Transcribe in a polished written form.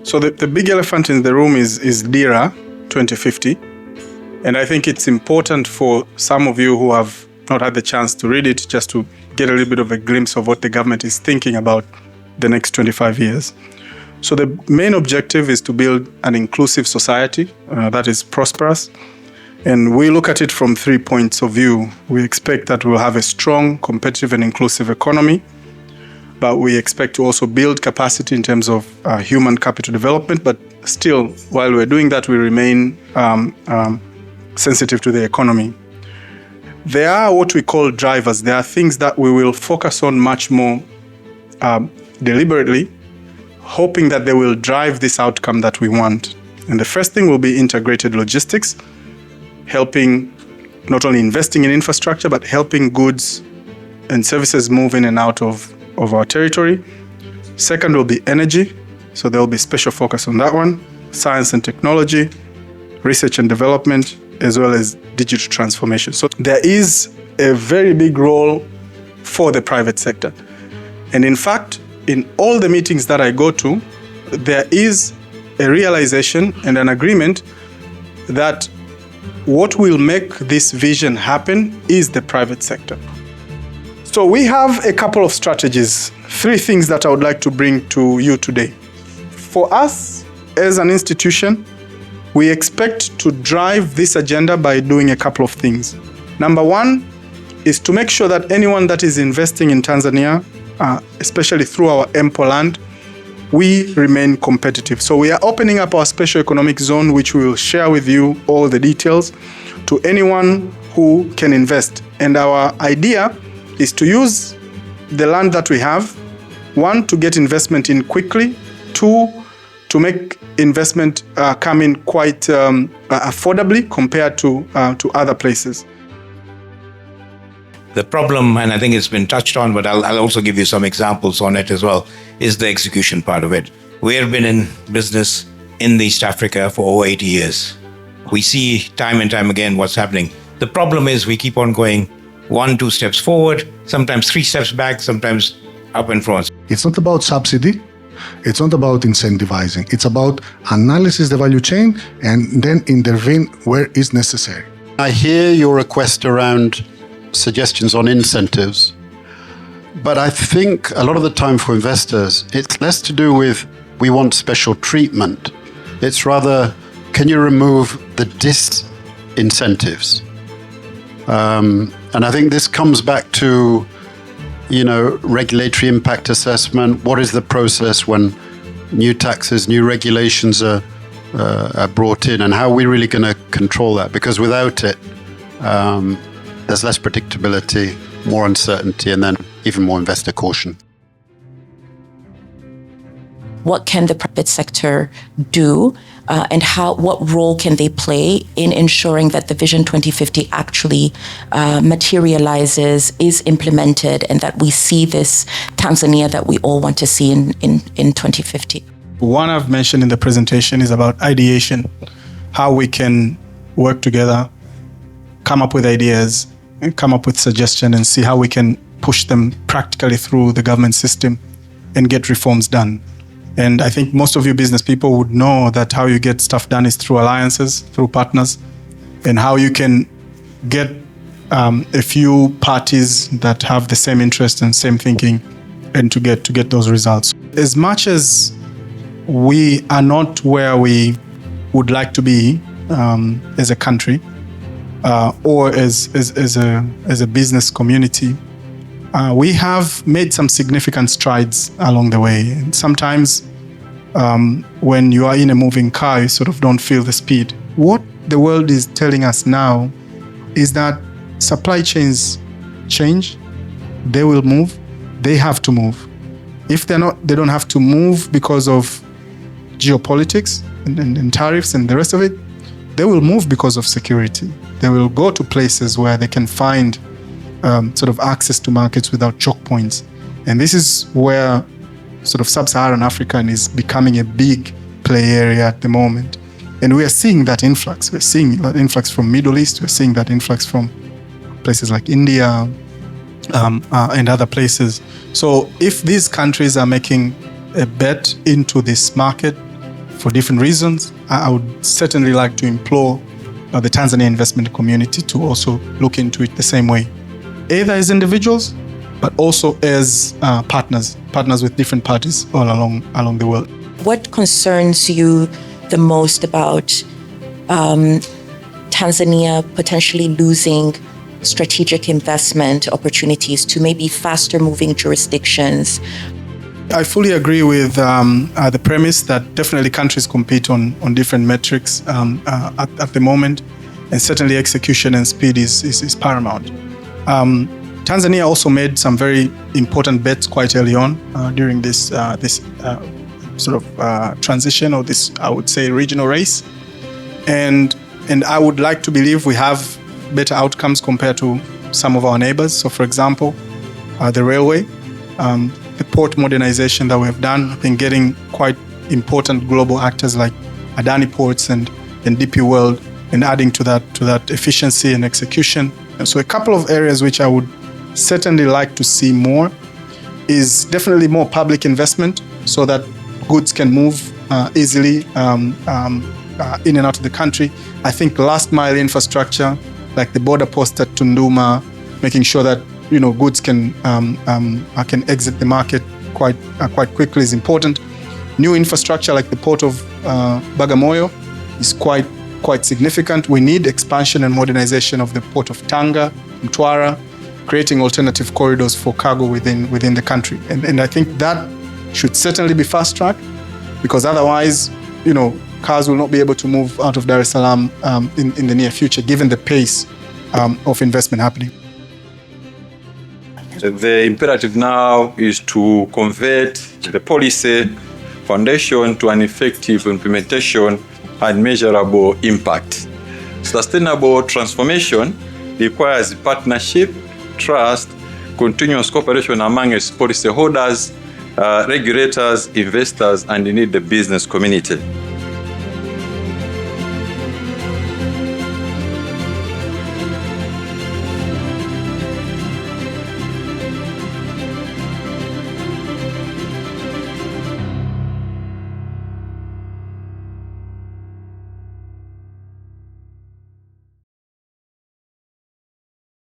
So the big elephant in the room is DIRA 2050. And I think it's important for some of you who have not had the chance to read it, just to get a little bit of a glimpse of what the government is thinking about the next 25 years. So the main objective is to build an inclusive society that is prosperous. And we look at it from 3 points of view. We expect that we'll have a strong, competitive and inclusive economy, but we expect to also build capacity in terms of human capital development. But still, while we're doing that, we remain sensitive to the economy. There are what we call drivers. There are things that we will focus on much more deliberately, hoping that they will drive this outcome that we want. And the first thing will be integrated logistics, helping not only investing in infrastructure, but helping goods and services move in and out of our territory. Second will be energy. So there will be special focus on that one. Science and technology, research and development, as well as digital transformation. So there is a very big role for the private sector. And in fact, in all the meetings that I go to, there is a realization and an agreement that what will make this vision happen is the private sector. So we have a couple of strategies, 3 things that I would like to bring to you today. For us as an institution, we expect to drive this agenda by doing a couple of things. Number 1 is to make sure that anyone that is investing in Tanzania, especially through our EMPO land, we remain competitive. So we are opening up our special economic zone, which we will share with you all the details, to anyone who can invest. And our idea is to use the land that we have, 1, to get investment in quickly, 2, to make investment come in quite affordably compared to other places. The problem, and I think it's been touched on, but I'll also give you some examples on it as well, is the execution part of it. We have been in business in East Africa for over 80 years. We see time and time again what's happening. The problem is we keep on going 1, 2 steps forward, sometimes 3 steps back, sometimes up and front. It's not about subsidy. It's not about incentivizing. It's about analysis the value chain and then intervene where is necessary. I hear your request around suggestions on incentives, but I think a lot of the time for investors, it's less to do with we want special treatment. It's rather, can you remove the disincentives? And I think this comes back to, regulatory impact assessment. What is the process when new taxes, new regulations are brought in, and how are we really going to control that? Because without it, there's less predictability, more uncertainty, and then even more investor caution. What can the private sector do, and what role can they play in ensuring that the Vision 2050 actually materializes, is implemented, and that we see this Tanzania that we all want to see in 2050? One I've mentioned in the presentation is about ideation, how we can work together, come up with ideas, and come up with suggestions, and see how we can push them practically through the government system and get reforms done. And I think most of you business people would know that how you get stuff done is through alliances, through partners, and how you can get a few parties that have the same interest and same thinking, and to get those results. As much as we are not where we would like to be as a country, or as a business community, we have made some significant strides along the way. And sometimes when you are in a moving car, you sort of don't feel the speed. What the world is telling us now is that supply chains change, they will move, they have to move. If they're not, they don't have to move because of geopolitics and tariffs and the rest of it. They will move because of security. They will go to places where they can find sort of access to markets without choke points. And this is where sort of sub-Saharan Africa is becoming a big play area at the moment. And we are seeing that influx. We're seeing that influx from Middle East. We're seeing that influx from places like India and other places. So if these countries are making a bet into this market, for different reasons. I would certainly like to implore the Tanzania investment community to also look into it the same way, either as individuals, but also as partners with different parties all along the world. What concerns you the most about Tanzania potentially losing strategic investment opportunities to maybe faster moving jurisdictions? I fully agree with the premise that definitely countries compete on different metrics at the moment, and certainly execution and speed is paramount. Tanzania also made some very important bets quite early on during this sort of transition, or this, I would say, regional race, and I would like to believe we have better outcomes compared to some of our neighbors. So, for example, the railway. The port modernization that we have done, I think getting quite important global actors like Adani Ports and DP World, and adding to that efficiency and execution. And so a couple of areas which I would certainly like to see more is definitely more public investment so that goods can move easily in and out of the country. I think last mile infrastructure, like the border post at Tunduma, making sure that goods can exit the market quite quickly is important. New infrastructure like the port of Bagamoyo is quite significant. We need expansion and modernization of the port of Tanga, Mtwara, creating alternative corridors for cargo within the country. And I think that should certainly be fast-tracked, because otherwise, cars will not be able to move out of Dar es Salaam in the near future, given the pace of investment happening. The imperative now is to convert the policy foundation to an effective implementation and measurable impact. Sustainable transformation requires partnership, trust, continuous cooperation among its policyholders, regulators, investors, and indeed the business community.